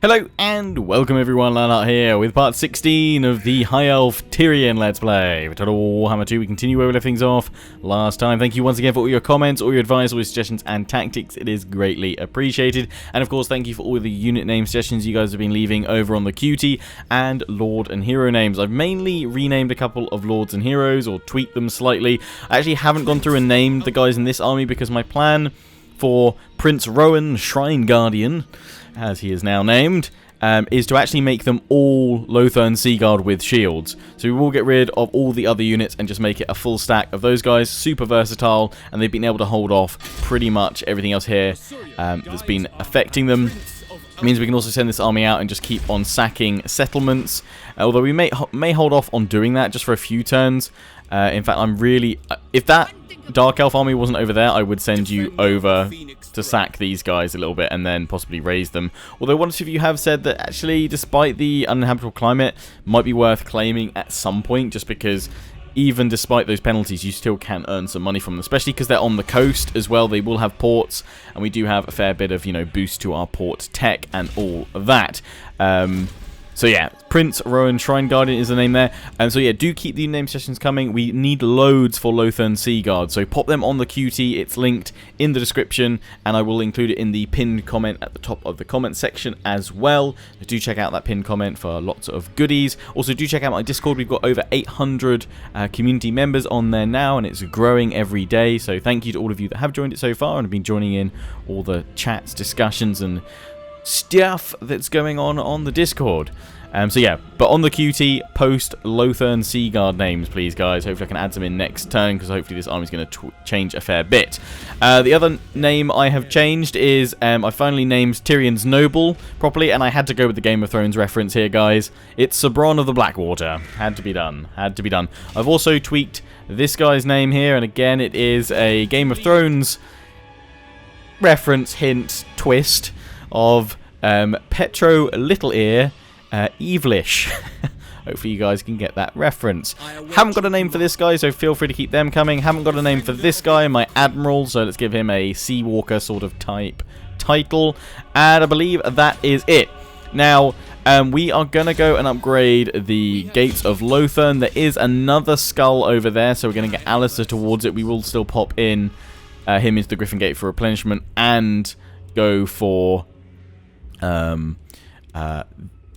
Hello and welcome everyone, Lanart here with part 16 of the High Elf Tyrion Let's Play. With Total Warhammer 2, we continue where we left things off last time. Thank you once again for all your comments, all your advice, all your suggestions and tactics. It is greatly appreciated. And of course, thank you for all the unit name suggestions you guys have been leaving over on the QT and Lord and Hero names. I've mainly renamed a couple of Lords and Heroes or tweaked them slightly. I actually haven't gone through and named the guys in this army because my plan for Prince Rowan Shrine Guardian, as he is now named, is to actually make them all Lothern Seaguard with shields. So we will get rid of all the other units and just make it a full stack of those guys. Super versatile, and they've been able to hold off pretty much everything else here that's been affecting them. It means we can also send this army out and just keep on sacking settlements. Although we may hold off on doing that just for a few turns. In fact, I'm really... if that Dark Elf army wasn't over there, I would send you over to sack these guys a little bit and then possibly raise them. Although one or two of you have said that actually, despite the uninhabitable climate, might be worth claiming at some point, just because even despite those penalties, you still can earn some money from them, especially because they're on the coast as well. They will have ports, and we do have a fair bit of, you know, boost to our port tech and all of that. So yeah, Prince Rowan Shrine Guardian is the name there. And so yeah, do keep the name sessions coming. We need loads for Lothern Seaguard, so pop them on the QT. It's linked in the description, and I will include it in the pinned comment at the top of the comment section as well. So do check out that pinned comment for lots of goodies. Also, do check out my Discord. We've got over 800 community members on there now, and it's growing every day. So thank you to all of you that have joined it so far and have been joining in all the chats, discussions, and stuff that's going on the Discord. So yeah, but on the QT, post Lothern Seaguard names, please, guys. Hopefully I can add some in next turn, because hopefully this army's going to change a fair bit. The other name I have changed is, I finally named Tyrion's Noble properly, and I had to go with the Game of Thrones reference here, guys. It's Sabron of the Blackwater. Had to be done. Had to be done. I've also tweaked this guy's name here, and again, it is a Game of Thrones reference, hint, twist of Petro Little Ear Evelish. Hopefully you guys can get that reference. Haven't got a name for this guy, so feel free to keep them coming. Haven't got a name for this guy, my Admiral, so let's give him a Seawalker sort of type title. And I believe that is it. Now, we are going to go and upgrade the Gates of Lothern. There is another skull over there, so we're going to get Alistair towards it. We will still pop in him into the Griffin Gate for replenishment and go for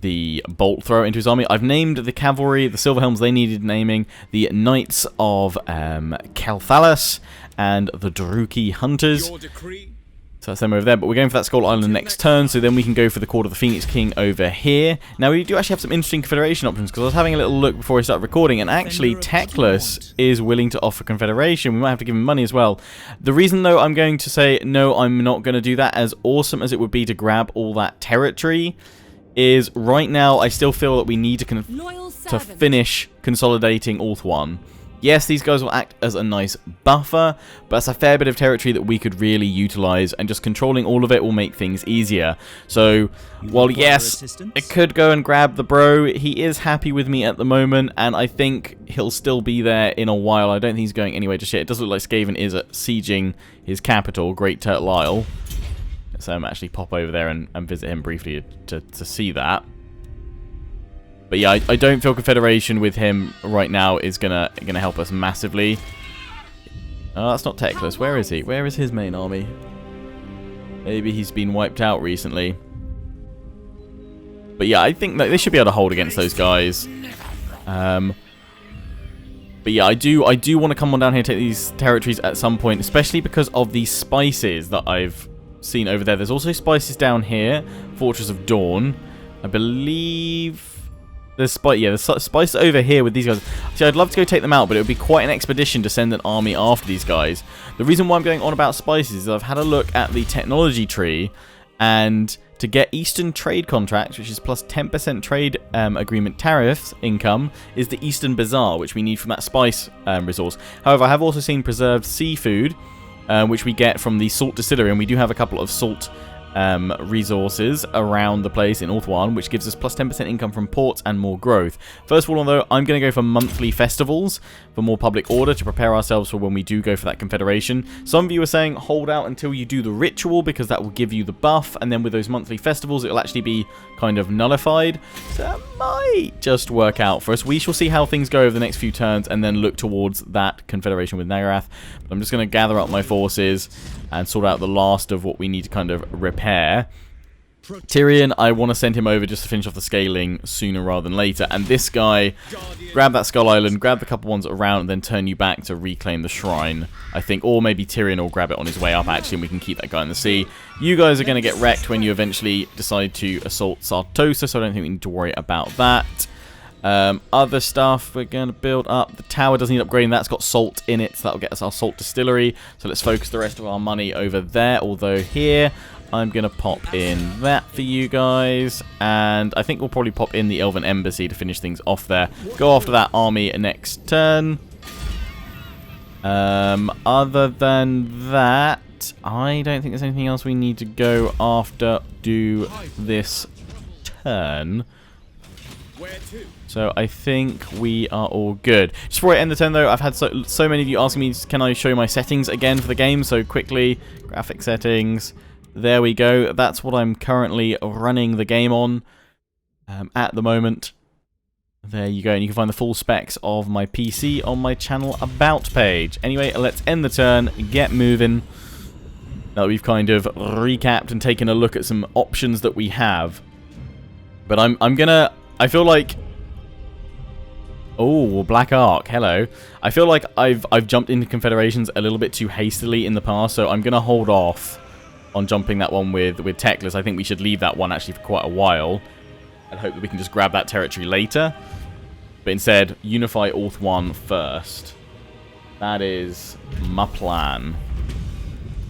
the bolt thrower into his army. I've named the cavalry, the Silverhelms, they needed naming, the Knights of Calthalis and the Druki Hunters. So that's them over there, but we're going for that Skull Island next turn, so then we can go for the Court of the Phoenix King over here. Now, we do actually have some interesting Confederation options, because I was having a little look before I started recording, and actually, Teclis is willing to offer Confederation. We might have to give him money as well. The reason, though, I'm going to say, no, I'm not going to do that, as awesome as it would be to grab all that territory, is right now, I still feel that we need to finish consolidating Ulthuan. Yes, these guys will act as a nice buffer, but that's a fair bit of territory that we could really utilize, and just controlling all of it will make things easier. So, while yes, I could go and grab the bro, he is happy with me at the moment, and I think he'll still be there in a while. I don't think he's going anywhere just yet. It does look like Skaven is sieging his capital, Great Turtle Isle. So I'm actually pop over there and visit him briefly to see that. But yeah, I don't feel Confederation with him right now is gonna help us massively. Oh, that's not Teclis. Where is he? Where is his main army? Maybe he's been wiped out recently. But yeah, I think that they should be able to hold against those guys. But yeah, I do want to come on down here and take these territories at some point, especially because of the spices that I've seen over there. There's also spices down here, Fortress of Dawn. I believe there's spices over here with these guys. See, I'd love to go take them out, but it would be quite an expedition to send an army after these guys. The reason why I'm going on about spices is I've had a look at the technology tree, and to get Eastern trade contracts, which is plus 10% trade agreement tariffs income, is the Eastern Bazaar, which we need from that spice resource. However, I have also seen preserved seafood, which we get from the salt distillery, and we do have a couple of salt resources around the place in Ulthuan, which gives us plus 10% income from ports and more growth. First of all, though, I'm going to go for monthly festivals for more public order to prepare ourselves for when we do go for that confederation. Some of you are saying hold out until you do the ritual because that will give you the buff, and then with those monthly festivals, it'll actually be kind of nullified. So that might just work out for us. We shall see how things go over the next few turns and then look towards that confederation with Nagarath. But I'm just going to gather up my forces and sort out the last of what we need to kind of repair. Tyrion, I want to send him over just to finish off the scaling sooner rather than later. And this guy, grab that Skull Island, grab the couple ones around, and then turn you back to reclaim the shrine, I think. Or maybe Tyrion will grab it on his way up, actually, and we can keep that guy in the sea. You guys are going to get wrecked when you eventually decide to assault Sartosa, so I don't think we need to worry about that. Other stuff we're going to build up. The tower does need upgrading. That's got salt in it, so that'll get us our salt distillery. So let's focus the rest of our money over there, although here I'm going to pop in that for you guys, and I think we'll probably pop in the Elven Embassy to finish things off there. Go after that army next turn. Other than that, I don't think there's anything else we need to go after do this turn. So I think we are all good. Just before I end the turn though, I've had so many of you asking me, can I show you my settings again for the game? So quickly, graphic settings. There we go. That's what I'm currently running the game on at the moment. There you go. And you can find the full specs of my PC on my channel About page. Anyway, let's end the turn, get moving. Now that we've kind of recapped and taken a look at some options that we have. But I feel like... Oh, Black Ark, hello. I feel like I've jumped into confederations a little bit too hastily in the past, so I'm going to hold off on jumping that one with Teclis. I think we should leave that one actually for quite a while and hope that we can just grab that territory later. But instead, unify Orth 1 first. That is my plan.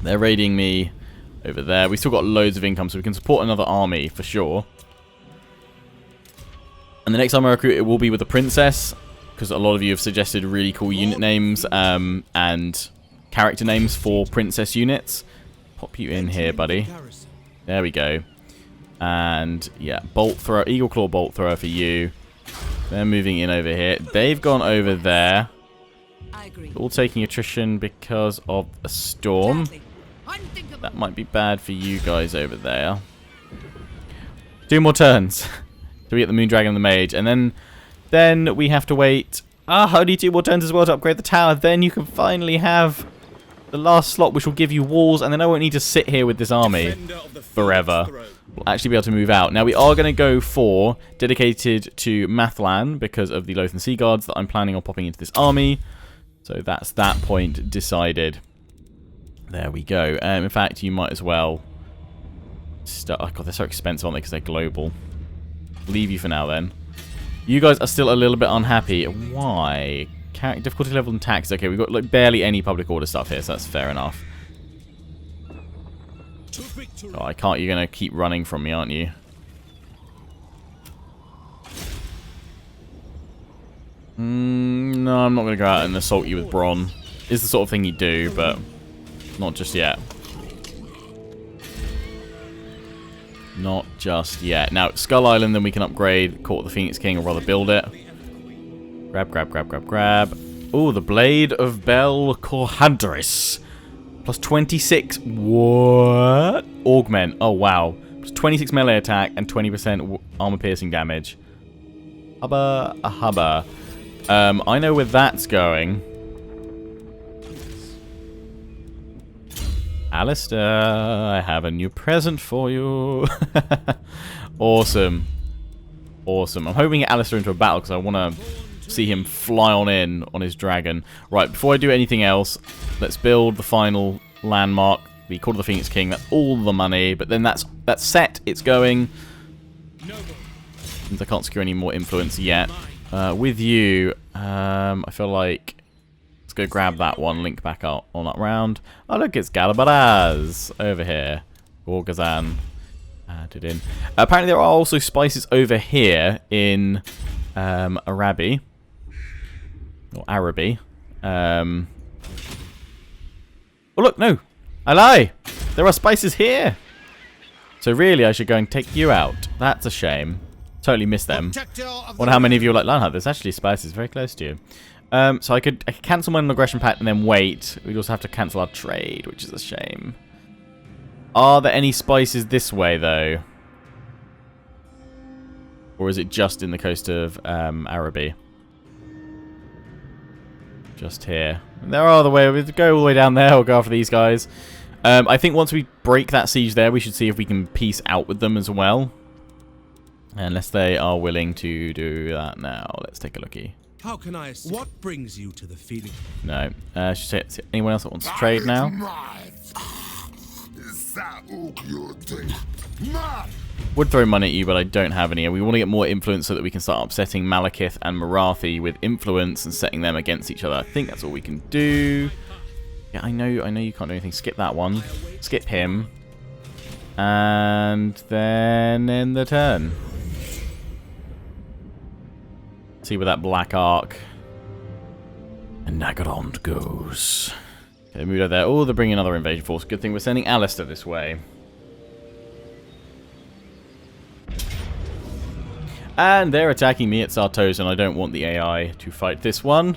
They're raiding me over there. We've still got loads of income, so we can support another army for sure. And the next time I recruit, it will be with a princess, because a lot of you have suggested really cool unit names and character names for princess units. Pop you in here, buddy. There we go. And yeah, bolt thrower, eagle claw bolt thrower for you. They're moving in over here. They've gone over there. All taking attrition because of a storm. That might be bad for you guys over there. 2 more turns. So we get the Moon Dragon and the Mage, and then we have to wait. Only 2 more turns as well to upgrade the tower. Then you can finally have the last slot, which will give you walls, and then I won't need to sit here with this army forever. We'll actually be able to move out. Now, we are going to go for dedicated to Mathlan because of the Lothian Sea Guards that I'm planning on popping into this army. So that's that point decided. There we go. In fact, you might as well... Oh, God, they're so expensive, aren't they, because they're global. Leave you for now, then. You guys are still a little bit unhappy. Why? Difficulty level and tax. Okay, we've got like barely any public order stuff here, so that's fair enough. Oh, I can't. You're going to keep running from me, aren't you? No, I'm not going to go out and assault you with Bronn. It's the sort of thing you do, but not just yet. Not just yet. Now, Skull Island, then we can upgrade Court of the Phoenix King, or rather build it. Grab, grab, grab, grab, grab. Oh, the Blade of Bel Corhadris. Plus 26. What? Augment. Oh, wow. Plus 26 melee attack and 20% armor piercing damage. Hubba, a hubba. I know where that's going. Alistair, I have a new present for you. Awesome. Awesome. I'm hoping to get Alistair into a battle because I want to see him fly on in on his dragon. Right, before I do anything else, let's build the final landmark, the Court of the Phoenix King. That's all the money, but then that's set. It's going. Since I can't secure any more influence yet. With you, I feel like let's go grab that one, link back out on that round. Oh, look, it's Galabaraz over here. Gorgazan added in. Apparently, there are also spices over here in Arabi. Or Araby. Oh, look, no. I lie. There are spices here. So, really, I should go and take you out. That's a shame. Totally missed them. Wonder how many of you are like, Lionheart, there's actually spices very close to you. So I could cancel my aggression pact and then wait. We'd also have to cancel our trade, which is a shame. Are there any spices this way, though? Or is it just in the coast of Araby? Just here. There are the way. We go all the way down there. We'll go after these guys. I think once we break that siege there, we should see if we can peace out with them as well. Unless they are willing to do that now. Let's take a lookie. How can I? What brings you to the feeling? No. Should say anyone else that wants to trade now? Would throw money at you, but I don't have any. We want to get more influence so that we can start upsetting Malekith and Marathi with influence and setting them against each other. I think that's all we can do. Yeah, I know you can't do anything. Skip that one. Skip him. And then end the turn. See where that black arc and Nagarond goes. Okay, move over there. Oh, they're bringing another invasion force. Good thing we're sending Alistair this way. And they're attacking me at Sartos, and I don't want the AI to fight this one.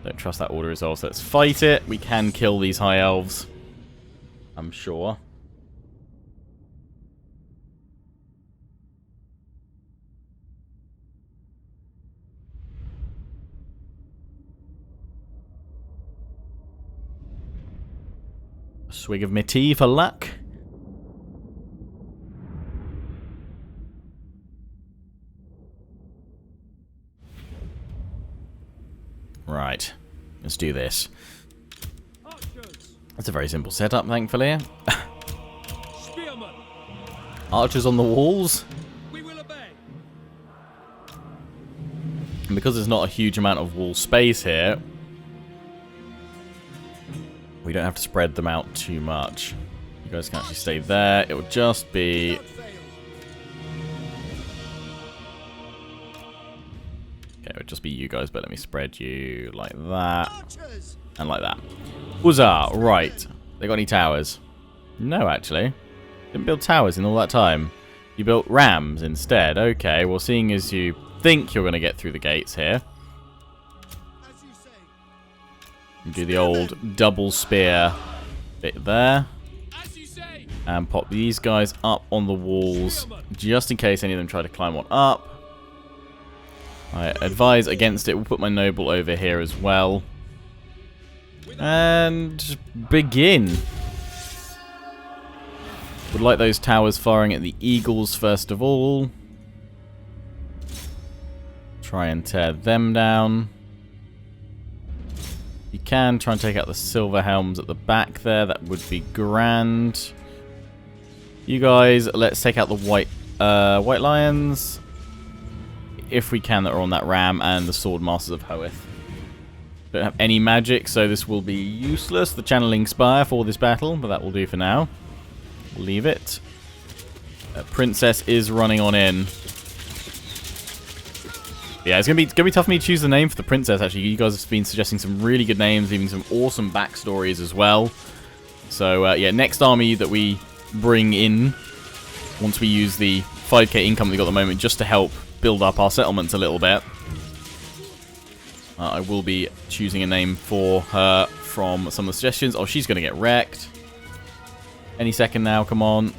Don't trust that order resolve, so let's fight it. We can kill these high elves, I'm sure. A swig of my tea for luck. Right, let's do this. That's a very simple setup, thankfully. Archers on the walls. And because there's not a huge amount of wall space here, we don't have to spread them out too much. You guys can actually stay there. It will just be... Okay, it would just be you guys, but let me spread you like that. And like that. Huzzah! Right. They got any towers? No, actually. Didn't build towers in all that time. You built rams instead. Okay, well, seeing as you think you're going to get through the gates here. Do the old double spear bit there. And pop these guys up on the walls, just in case any of them try to climb on up. I advise against it. We'll put my noble over here as well. And begin. Would like those towers firing at the eagles first of all. Try and tear them down. You can try and take out the silver helms at the back there. That would be grand. You guys, let's take out the white lions. If we can, that are on that ram, and the sword masters of Hoeth. Don't have any magic, so this will be useless. The channeling spire for this battle, but that will do for now. We'll leave it. Princess is running on in. Yeah, it's gonna be tough for me to choose the name for the princess. Actually, you guys have been suggesting some really good names, leaving some awesome backstories as well. So yeah, next army that we bring in, once we use the 5k income we got at the moment, just to help build up our settlements a little bit. I will be choosing a name for her from some of the suggestions. Oh, she's going to get wrecked. Any second now, come on.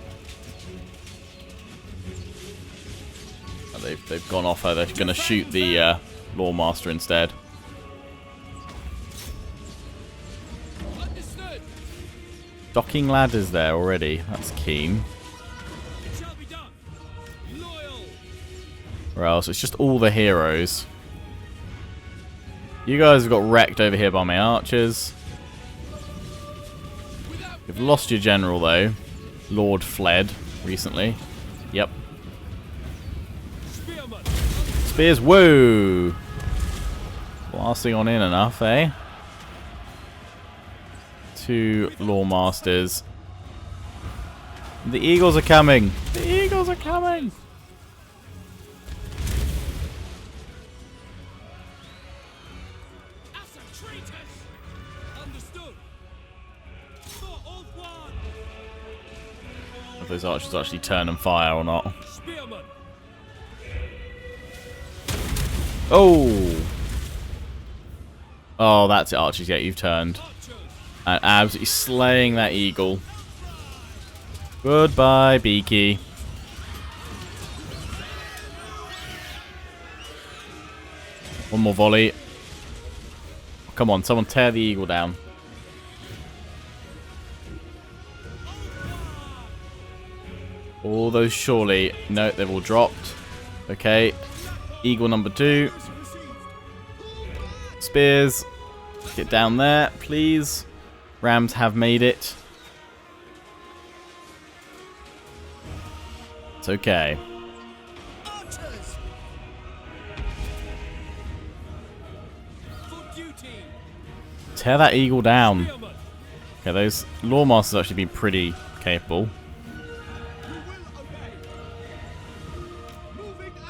Oh, they've gone off her. They're going to shoot the Lawmaster instead. Docking ladders there already. That's keen. Or else it's just all the heroes. You guys have got wrecked over here by my archers. You've lost your general though. Lord fled recently. Yep. Spears, whoa! Blasting on in enough, eh? 2 Lawmasters. The eagles are coming! The eagles are coming! If those archers actually turn and fire or not. Oh! Oh, that's it, archers. Yeah, you've turned. And absolutely slaying that eagle. Goodbye, Beaky. One more volley. Come on, someone tear the eagle down. All those surely. No, they've all dropped. Okay. Eagle number 2. Spears. Get down there, please. Rams have made it. It's okay. Tear that eagle down. Okay, those Lawemasters have actually been pretty capable.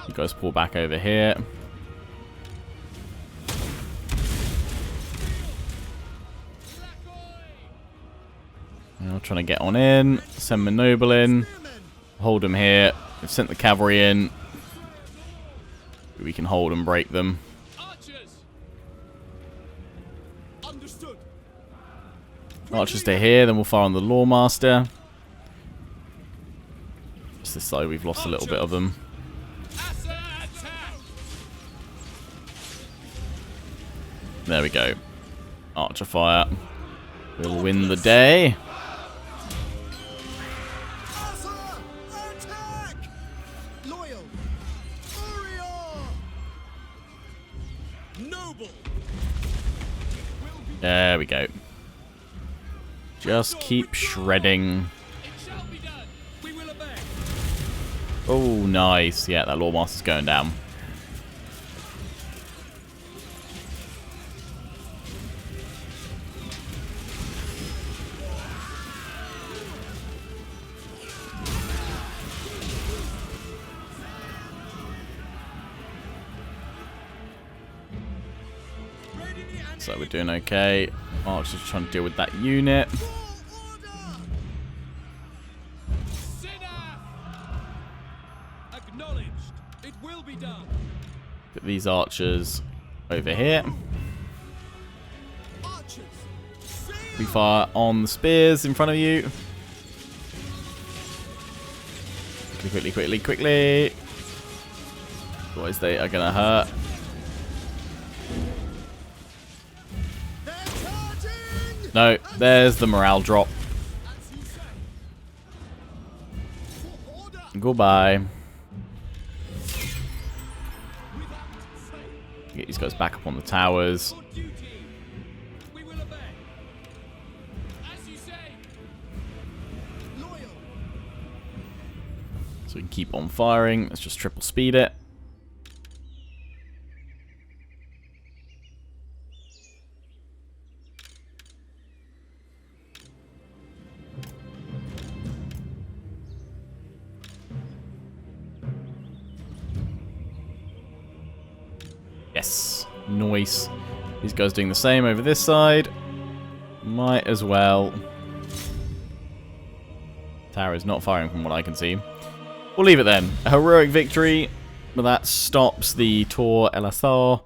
You guys pull back over here. Now trying to get on in. Send my noble in. Hold them here. We've sent the cavalry in. We can hold and break them. Archers stay here, then we'll fire on the Lawemaster. Just this side, we've lost a little bit of them. There we go. Archer fire. We'll win the day. There we go. Just keep shredding. Oh, nice. Yeah, that Lawemaster's going down. So we're doing okay. Archer's trying to deal with that unit. Get these archers over here. We fire on the spears in front of you. Quickly, quickly, quickly. Otherwise they are gonna hurt. No, there's the morale drop. Goodbye. Get these guys back up on the towers. So we can keep on firing. Let's just triple speed it. Yes, nice. These guys doing the same over this side. Might as well. Tower is not firing from what I can see. We'll leave it then. A heroic victory, but that stops the Tor Elasor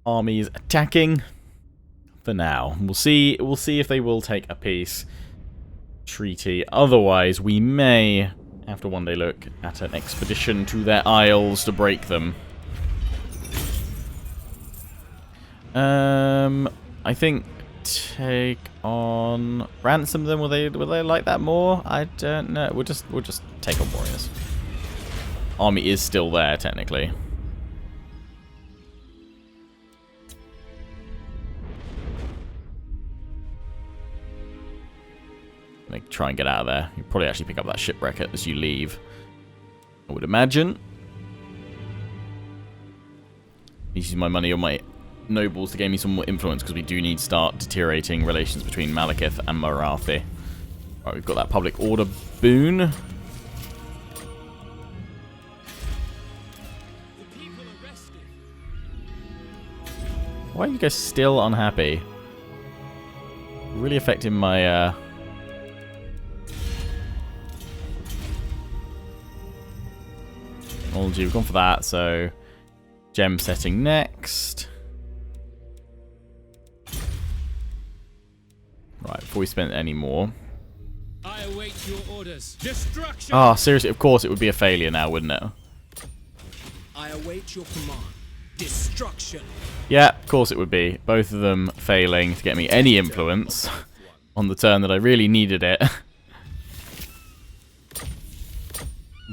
armies attacking. For now, we'll see if they will take a peace treaty. Otherwise, we may have to one day look at an expedition to their isles to break them. I think take on ransom them. Will they like that more? I don't know. We'll just take on warriors. Army is still there technically. Like try and get out of there. You probably actually pick up that shipwreck as you leave, I would imagine. Using my money on my nobles to gain me some more influence because we do need to start deteriorating relations between Malekith and Marathi. Right, we've got that public order boon. Why are you guys still unhappy? Really affecting my technology. We've gone for that, so gem setting next. Right, before we spend any more. I await your orders. Destruction. Ah, seriously, of course it would be a failure now, wouldn't it? I await your command. Destruction. Yeah, of course it would be. Both of them failing to get me any influence on the turn that I really needed it.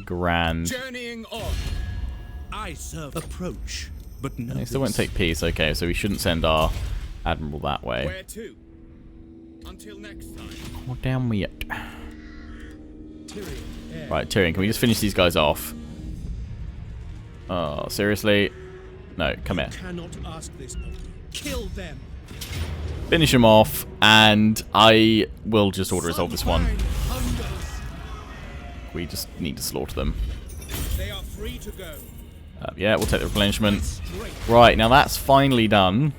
Grand. Journeying on. I serve approach, but no. They still won't take peace. Okay, so we shouldn't send our admiral that way. Where to? Until next time. What down we at? Tyrion. Right, Tyrion, can we just finish these guys off? Oh, seriously? No, come here. Cannot ask this of you. Kill them. Finish them off, and I will just auto resolve this one. We just need to slaughter them. They are free to go. Yeah, we'll take the replenishment. Right, now that's finally done.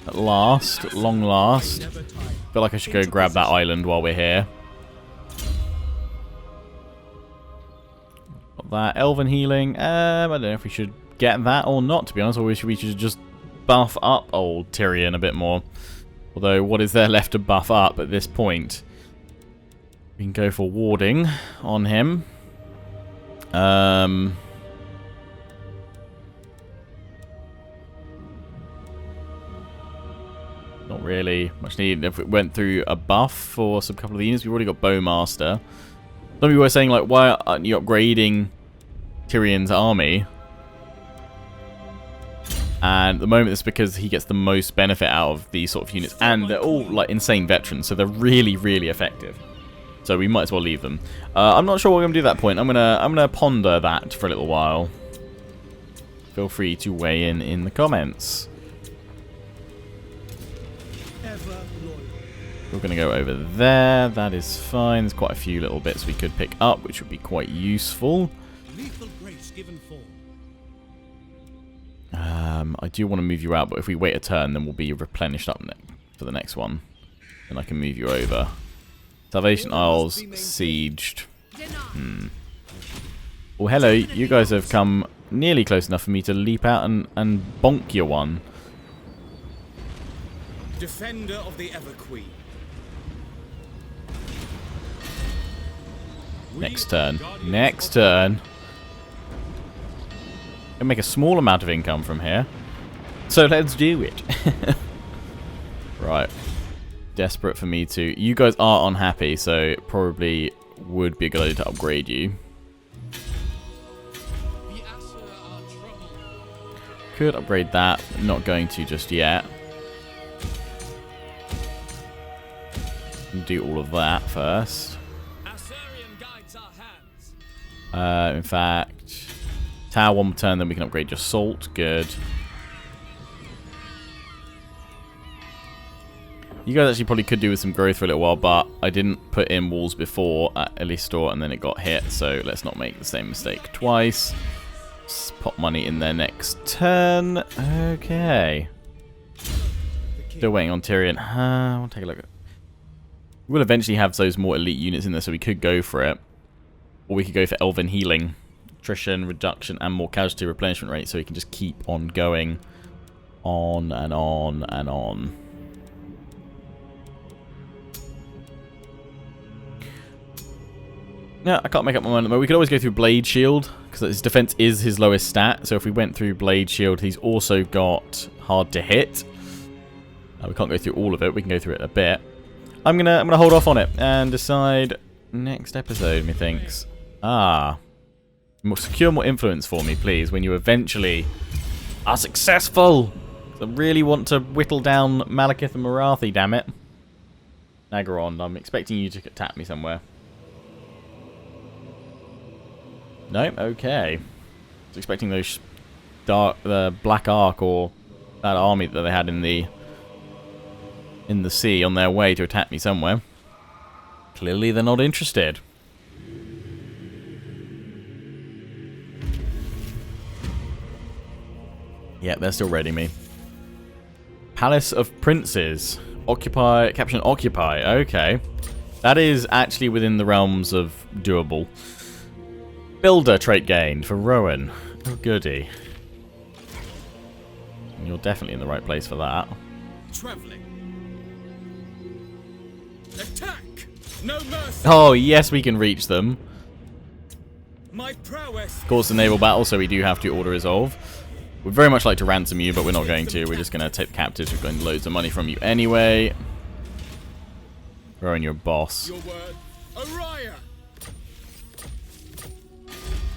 At last, at long last. Feel like I should go grab that island while we're here. Got that elven healing. I don't know if we should get that or not, to be honest. Or we should just buff up old Tyrion a bit more. Although, what is there left to buff up at this point? We can go for warding on him. Not really much need. If it went through a buff for some couple of the units, we've already got Bowmaster. Some people were saying, like, why aren't you upgrading Tyrion's army? And at the moment it's because he gets the most benefit out of these sort of units. And they're all, like, insane veterans, so they're really, really effective. So we might as well leave them. I'm not sure what we're going to do at that point. I'm gonna ponder that for a little while. Feel free to weigh in the comments. We're going to go over there. That is fine. There's quite a few little bits we could pick up, which would be quite useful. I do want to move you out, but if we wait a turn, then we'll be replenished up for the next one. And I can move you over. Salvation Isles sieged. Oh, hello. You guys have come nearly close enough for me to leap out and bonk your one. Defender of the Everqueen. Next turn. Next turn. Can make a small amount of income from here. So let's do it. Right. Desperate for me to... You guys are unhappy, so it probably would be a good idea to upgrade you. Could upgrade that. Not going to just yet. Do all of that first. In fact, tower one turn, then we can upgrade your salt. Good. You guys actually probably could do with some growth for a little while, but I didn't put in walls before at Elasor and then it got hit, so let's not make the same mistake twice. Just pop money in there next turn. Okay. Still waiting on Tyrion. We'll take a look. We'll eventually have those more elite units in there, so we could go for it. Or we could go for elven healing. Attrition, reduction, and more casualty replenishment rate, so we can just keep on going on and on and on. Yeah, I can't make up my mind. We could always go through Blade Shield, because his defense is his lowest stat. So if we went through Blade Shield, he's also got hard to hit. We can't go through all of it. We can go through it a bit. I'm gonna hold off on it and decide next episode, methinks. Secure more influence for me, please, when you eventually are successful. I really want to whittle down Malekith and Marathi, damn it. Nagaron, I'm expecting you to attack me somewhere. No? Okay. I was expecting those the Black Ark or that army that they had in the sea on their way to attack me somewhere. Clearly they're not interested. Yeah, they're still raiding me. Palace of Princes. Occupy, capture and occupy. Okay. That is actually within the realms of doable. Builder trait gained for Rowan. Oh, goody. You're definitely in the right place for that. Traveling. Attack! No mercy. Oh, yes, we can reach them. My prowess. Of course, the naval battle, so we do have to auto-resolve. We'd very much like to ransom you, but we're not going to. We're just going to take the captives. We've got loads of money from you anyway. Throw in your boss. Your word, Orion.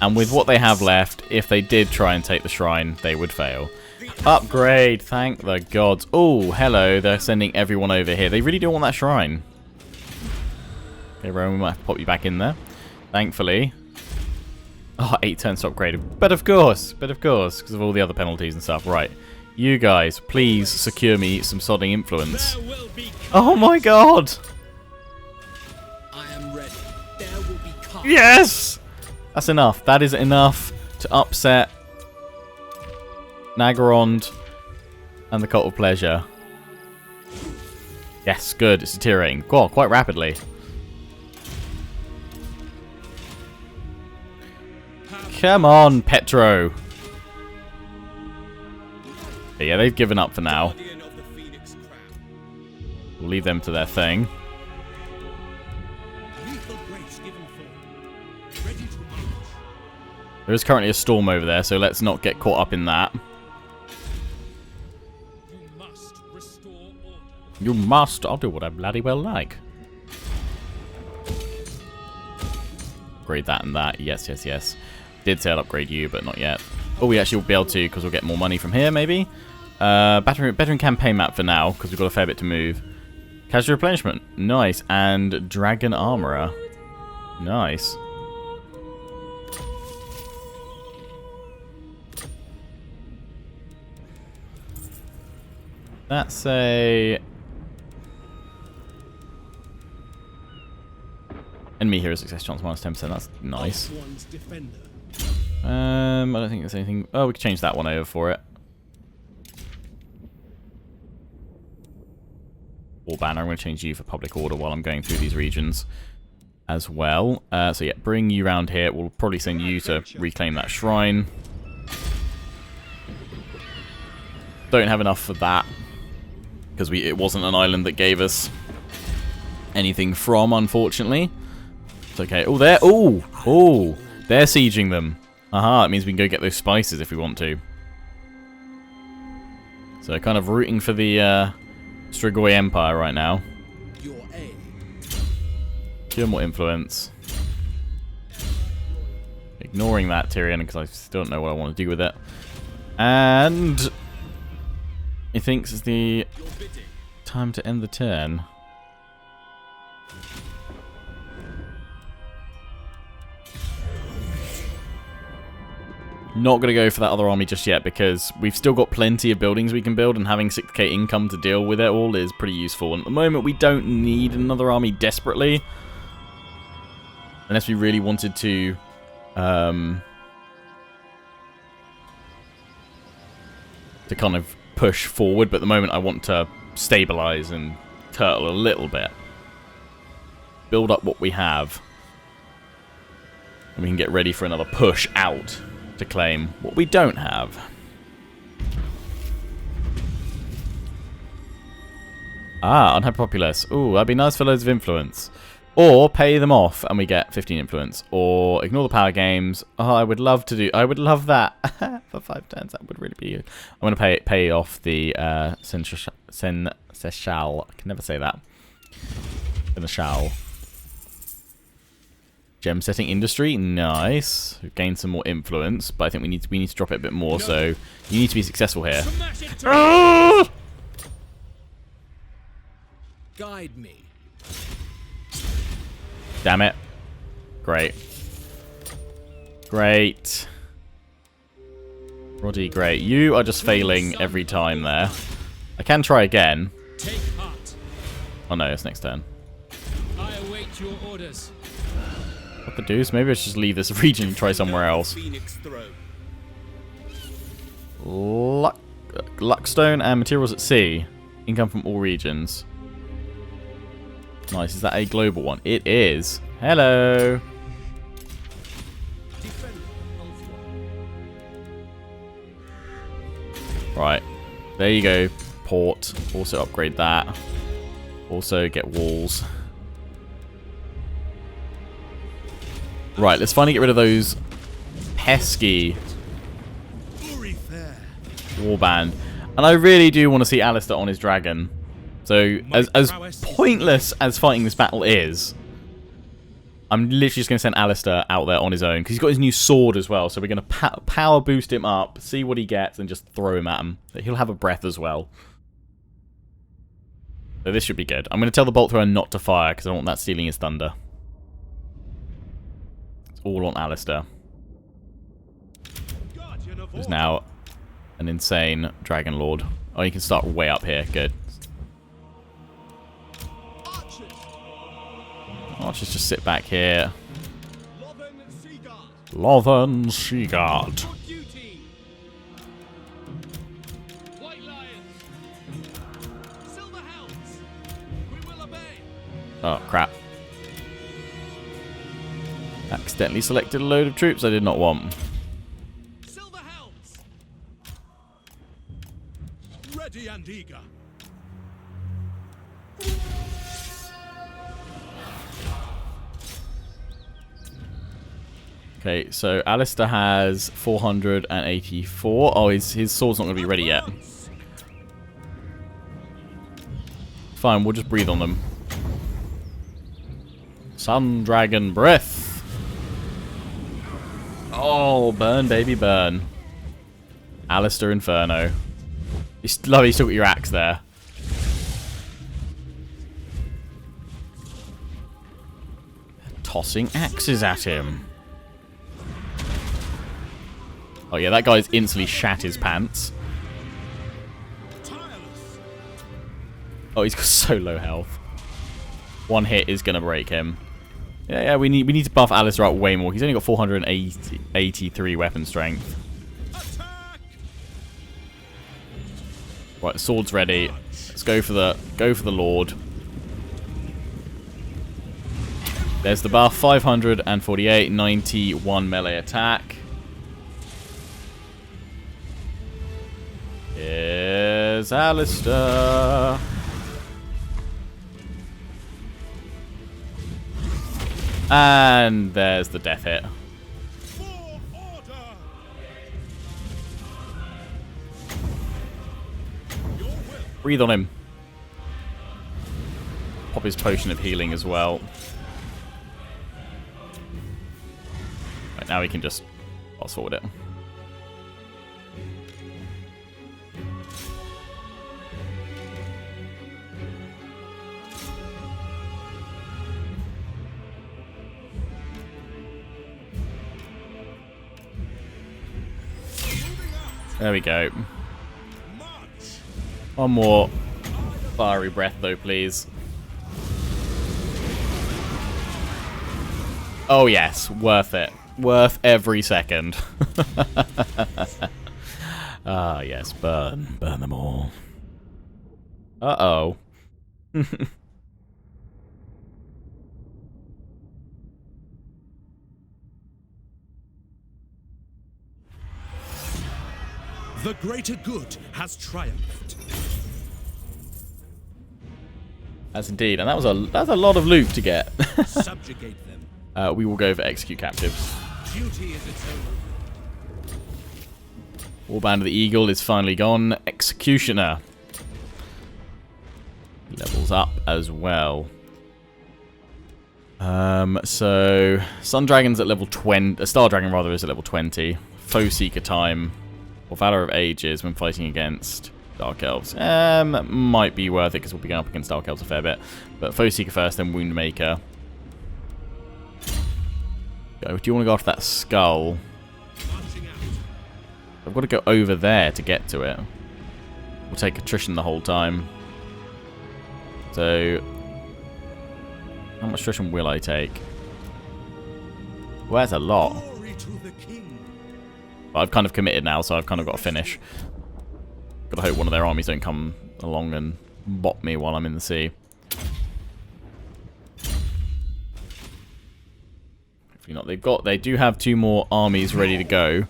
And with what they have left, if they did try and take the shrine, they would fail. Upgrade, thank the gods. Oh, hello, they're sending everyone over here. They really don't want that shrine. Okay, Rowan, we might have to pop you back in there. Thankfully. Oh, 8 turns to upgrade. But of course, because of all the other penalties and stuff. Right, you guys, please secure me some sodding influence. Oh my god! I am ready. There will be carnage. Yes! That's enough. That is enough to upset Nagarond and the Cult of Pleasure. Yes, good. It's deteriorating. God, quite rapidly. Come on, Petro. Yeah, they've given up for now. We'll leave them to their thing. There is currently a storm over there, so let's not get caught up in that. You must. I'll do what I bloody well like. Upgrade that and that. Yes, yes, yes. Did say I'd upgrade you, but not yet. Oh, we actually will be able to, because we'll get more money from here, maybe. Veteran campaign map for now, because we've got a fair bit to move. Casual replenishment. Nice. And Dragon Armorer. Nice. That's a... Enemy hero success chance minus 10%. That's nice. I don't think there's anything... Oh, we could change that one over for it. War banner. I'm going to change you for public order while I'm going through these regions as well. So yeah, bring you round here. We'll probably send you to reclaim that shrine. Don't have enough for that, because it wasn't an island that gave us anything from, unfortunately. It's okay. Oh, they're... Oh! They're sieging them. Aha, it means we can go get those spices if we want to. So kind of rooting for the Strigoi Empire right now. Cure more influence. Ignoring that, Tyrion, because I still don't know what I want to do with it. And... he thinks it's the time to end the turn. Not going to go for that other army just yet, because we've still got plenty of buildings we can build, and having 6k income to deal with it all is pretty useful. And at the moment, we don't need another army desperately. Unless we really wanted to... to kind of push forward, but at the moment I want to stabilize and turtle a little bit. Build up what we have. And we can get ready for another push out to claim what we don't have. Ah, unhappy populace. Ooh, that'd be nice for loads of influence. Or pay them off and we get 15 influence. Or ignore the power games. Oh, I would love to do... I would love that. For 5 turns, that would really be good. I'm going to pay off the Seneschal. I can never say that. Seneschal. Gem setting industry. Nice. We've gained some more influence, but I think we need to drop it a bit more, so you need to be successful here. Guide me. Damn it. Great. Great. Roddy, great. You are just failing every time there. I can try again. Take heart. Oh no, it's next turn. I await your orders. What the deuce? Maybe I should just leave this region and try somewhere else. Luckstone and materials at sea. Income from all regions. Nice. Is that a global one? It is. Hello. Right. There you go. Port. Also upgrade that. Also get walls. Right. Let's finally get rid of those pesky warband. And I really do want to see Alistair on his dragon. So, as pointless as fighting this battle is, I'm literally just going to send Alistair out there on his own. Because he's got his new sword as well. So we're going to power boost him up, see what he gets, and just throw him at him. He'll have a breath as well. So this should be good. I'm going to tell the bolt thrower not to fire, because I don't want that stealing his thunder. It's all on Alistair. Who's now an insane Dragon Lord. Oh, you can start way up here. Good. Archers just sit back here. Lothern Seaguard. Oh, crap. Accidentally selected a load of troops I did not want. Ready and eager. Okay, so Alistair has 484. Oh, his sword's not going to be ready yet. Fine, we'll just breathe on them. Sun Dragon Breath. Oh, burn, baby, burn. Alistair Inferno. Love you still got your axe there. Tossing axes at him. Oh yeah, that guy's instantly shat his pants. Oh, he's got so low health. One hit is gonna break him. Yeah, we need to buff Alistair up way more. He's only got 483 weapon strength. Right, the sword's ready. Let's go for the Lord. There's the buff, 548, 91 melee attack. Here's Alistair. And there's the death hit. Breathe on him. Pop his potion of healing as well. Right, now we can just fast forward it. There we go. One more fiery breath, though, please. Oh, yes. Worth it. Worth every second. Ah, yes. Burn. Burn them all. Uh-oh. The greater good has triumphed. That's indeed, and that's a lot of loot to get. Subjugate them. We will go for execute captives. Duty is its own. Warband of the Eagle is finally gone. Executioner levels up as well. So Sun Dragon's at level 20. Star Dragon rather is at level 20. Foe Seeker time. Or Valor of Ages when fighting against Dark Elves. Might be worth it because we'll be going up against Dark Elves a fair bit. But Foe Seeker first, then Woundmaker. Do you want to go after that skull? I've got to go over there to get to it. We'll take attrition the whole time. So, how much attrition will I take? Well, that's a lot. But I've kind of committed now, so I've kind of got to finish. Gotta hope one of their armies don't come along and bop me while I'm in the sea. Hopefully not. They do have 2 more armies ready to go.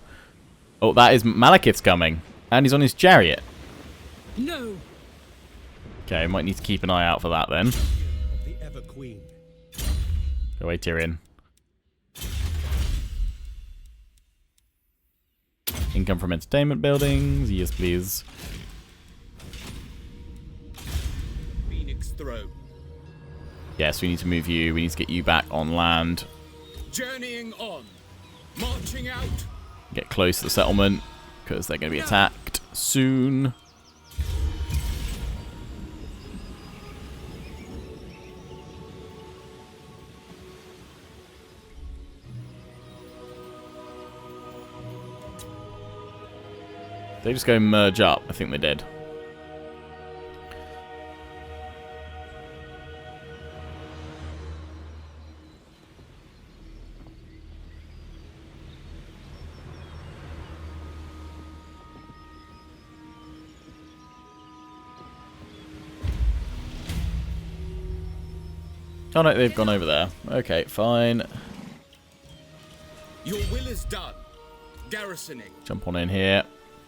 Oh, that is Malekith's coming. And he's on his chariot. No. Okay, might need to keep an eye out for that then. The Ever Queen. Go away, Tyrion. Income from entertainment buildings. Yes, please. Phoenix Throne. Yes, we need to move you. We need to get you back on land. Journeying on. Marching out. Get close to the settlement, because they're going to be attacked soon. They just go merge up. I think they did. Oh no, they've gone over there. Okay, fine. Your will is done. Garrisoning. Jump on in here.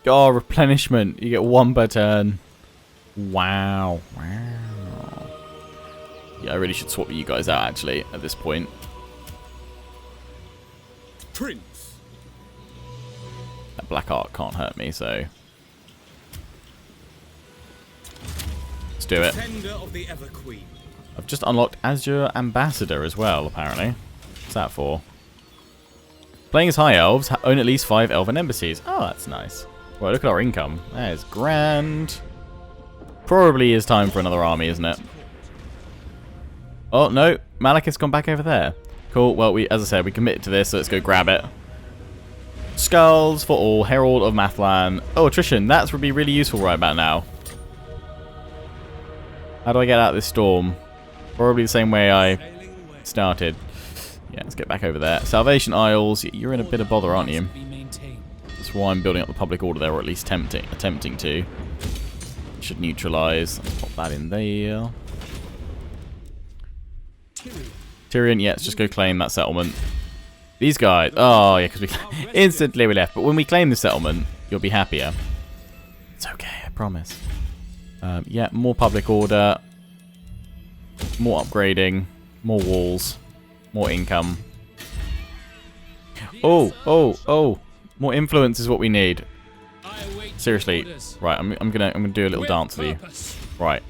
Oh, replenishment. You get 1 per turn. Wow. Wow. Yeah, I really should swap you guys out, actually, at this point. Prince. That black art can't hurt me, so... let's do it. Defender of the Ever Queen. I've just unlocked Azure Ambassador as well, apparently. What's that for? Playing as High Elves, own at least 5 Elven embassies. Oh, that's nice. Well, look at our income. That is grand. Probably is time for another army, isn't it? Oh, no. Malekith's gone back over there. Cool. Well, as I said, we committed to this, so let's go grab it. Skulls for all. Herald of Mathlan. Oh, attrition. That would be really useful right about now. How do I get out of this storm? Probably the same way I started. Yeah, let's get back over there. Salvation Isles. You're in a bit of bother, aren't you? That's why I'm building up the public order there, or at least attempting to. Should neutralise. Let's pop that in there. Tyrion, yeah, let's just go claim that settlement. These guys. Oh, yeah, because we instantly we left. But when we claim the settlement, you'll be happier. It's okay, I promise. Yeah, more public order. More upgrading. More walls. More income. Oh. More influence is what we need. Seriously. Right, I'm gonna do a little dance with you. Right.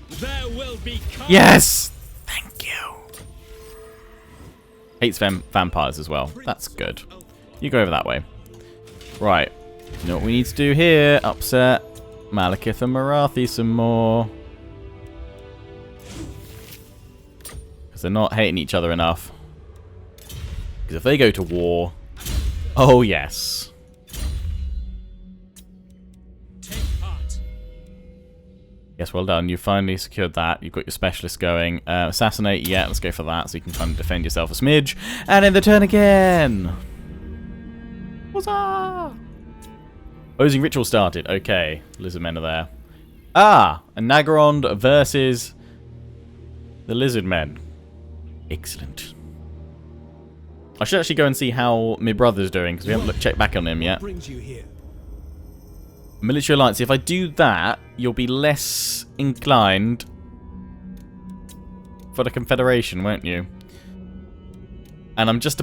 Yes! Thank you. Hates vampires as well. That's good. You go over that way. Right. You know what we need to do here? Upset Malekith and Marathi some more. Because they're not hating each other enough. Because if they go to war... oh, yes. Yes, well done. You finally secured that. You've got your specialist going. Assassinate, yeah, let's go for that. So you can kind of defend yourself a smidge. And end the turn again. Huzzah! Opposing ritual started. Okay, Lizardmen are there. Ah! A Nagarond versus the Lizardmen. Excellent. I should actually go and see how my brother's doing, because we haven't checked back on him yet. Military alliance. If I do that, you'll be less inclined for the Confederation, won't you? And I'm just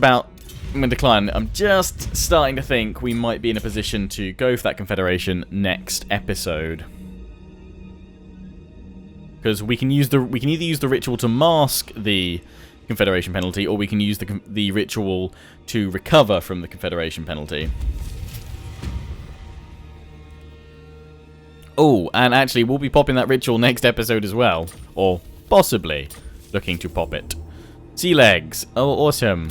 starting to think we might be in a position to go for that Confederation next episode. Because we can either use the ritual to mask the Confederation penalty, or we can use the ritual to recover from the Confederation penalty. Oh, and actually, we'll be popping that ritual next episode as well. Or possibly looking to pop it. Sea legs. Oh, awesome.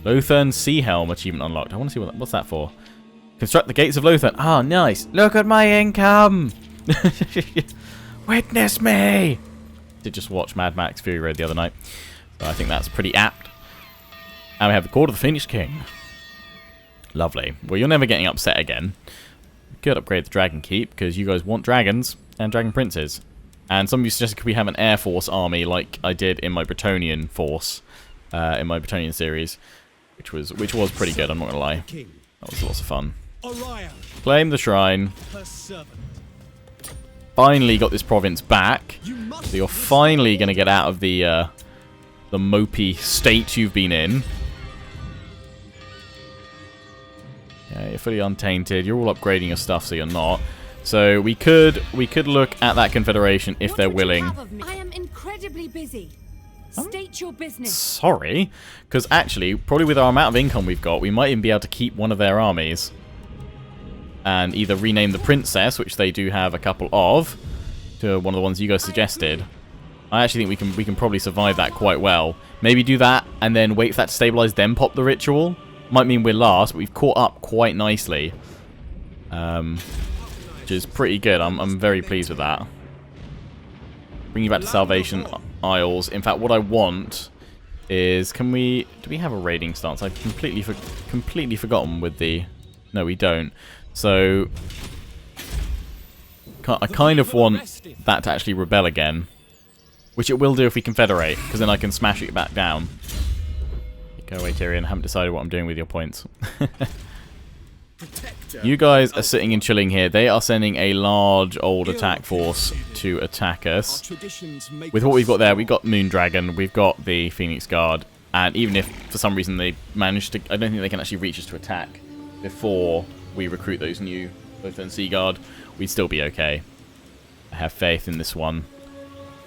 Lothern Sea Helm achievement unlocked. I want to see what's that for. Construct the gates of Lothern. Ah, nice. Look at my income. Witness me. Did just watch Mad Max Fury Road the other night. So I think that's pretty apt. And we have the Court of the Phoenix King. Lovely. Well, you're never getting upset again. Could upgrade the Dragon Keep, because you guys want dragons and dragon princes. And some of you suggested could we have an Air Force army like I did in my Bretonian force, in my Bretonian series, which was pretty good, I'm not going to lie. That was lots of fun. Claim the shrine. Finally got this province back. So you're finally going to get out of the mopey state you've been in. Yeah, you're fully untainted. You're all upgrading your stuff, so you're not. So we could look at that confederation if they're willing. I am incredibly busy. State your business. Sorry, because actually, probably with our amount of income we've got, we might even be able to keep one of their armies and either rename the princess, which they do have a couple of, to one of the ones you guys suggested. I actually think we can probably survive that quite well. Maybe do that and then wait for that to stabilize, then pop the ritual. Might mean we're last, but we've caught up quite nicely, which is pretty good. I'm very pleased with that. Bring you back to Salvation Isles. In fact, what I want is, do we have a raiding stance? I've completely forgotten with the... No, we don't. So I kind of want that to actually rebel again, which it will do if we confederate, because then I can smash it back down. Go away, Tyrion. I haven't decided what I'm doing with your points. You guys are sitting and chilling here. They are sending a large old attack force to attack us. With what we've got there, we've got Moondragon, we've got the Phoenix Guard, and even if for some reason they manage to... I don't think they can actually reach us to attack before we recruit those new Bothern Sea Guard, we'd still be okay. I have faith in this one.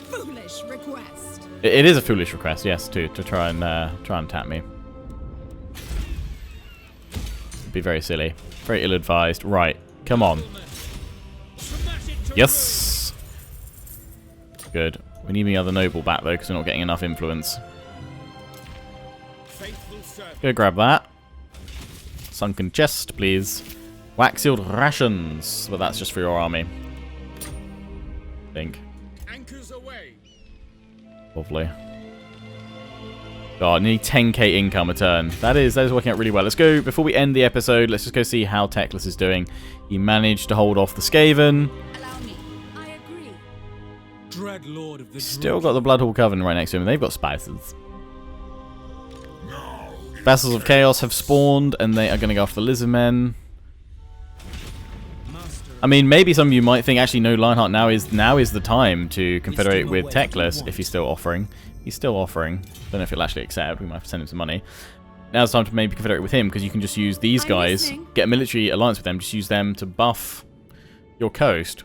Foolish request. It is a foolish request, yes, to try and tap me. Be very silly, very ill-advised. Right, come on. Yes. Good. We need any other noble back though, because we're not getting enough influence. Go grab that. Sunken chest, please. Wax-sealed rations. But that's just for your army. I think. Anchors away. Lovely. God, nearly 10k income a turn. That is working out really well. Let's go, before we end the episode, let's just go see how Teclis is doing. He managed to hold off the Skaven. Allow me. I agree. Dread Lord of the Still got the Bloodhall Coven right next to him, and they've got spices. Vessels of Chaos have spawned, and they are going to go after the Lizardmen. I mean, maybe some of you might think, actually, no, Lionheart, now is the time to confederate with Teclis, if he's still offering. He's still offering. Don't know if he'll actually accept. We might have to send him some money. Now's the time to maybe confederate with him, because you can just use these guys, get a military alliance with them, just use them to buff your coast.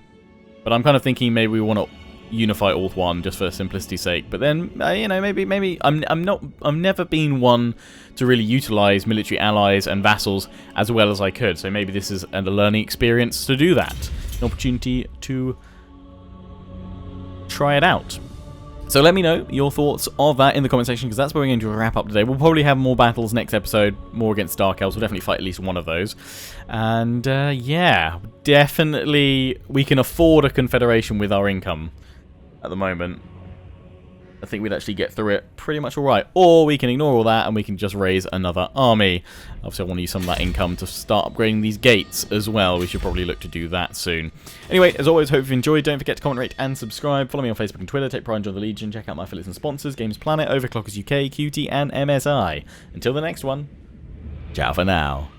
But I'm kind of thinking maybe we want to unify all one just for simplicity's sake. But then, you know, maybe I've never been one to really utilize military allies and vassals as well as I could. So maybe this is a learning experience to do that, an opportunity to try it out. So let me know your thoughts of that in the comment section, because that's where we're going to wrap up today. We'll probably have more battles next episode, more against Dark Elves. We'll definitely fight at least one of those. And yeah, definitely we can afford a confederation with our income at the moment. I think we'd actually get through it pretty much alright. Or we can ignore all that and we can just raise another army. Obviously, I want to use some of that income to start upgrading these gates as well. We should probably look to do that soon. Anyway, as always, hope you've enjoyed. Don't forget to comment, rate, and subscribe. Follow me on Facebook and Twitter. Take pride in Join the Legion. Check out my affiliates and sponsors, Games Planet, Overclockers UK, QT, and MSI. Until the next one, ciao for now.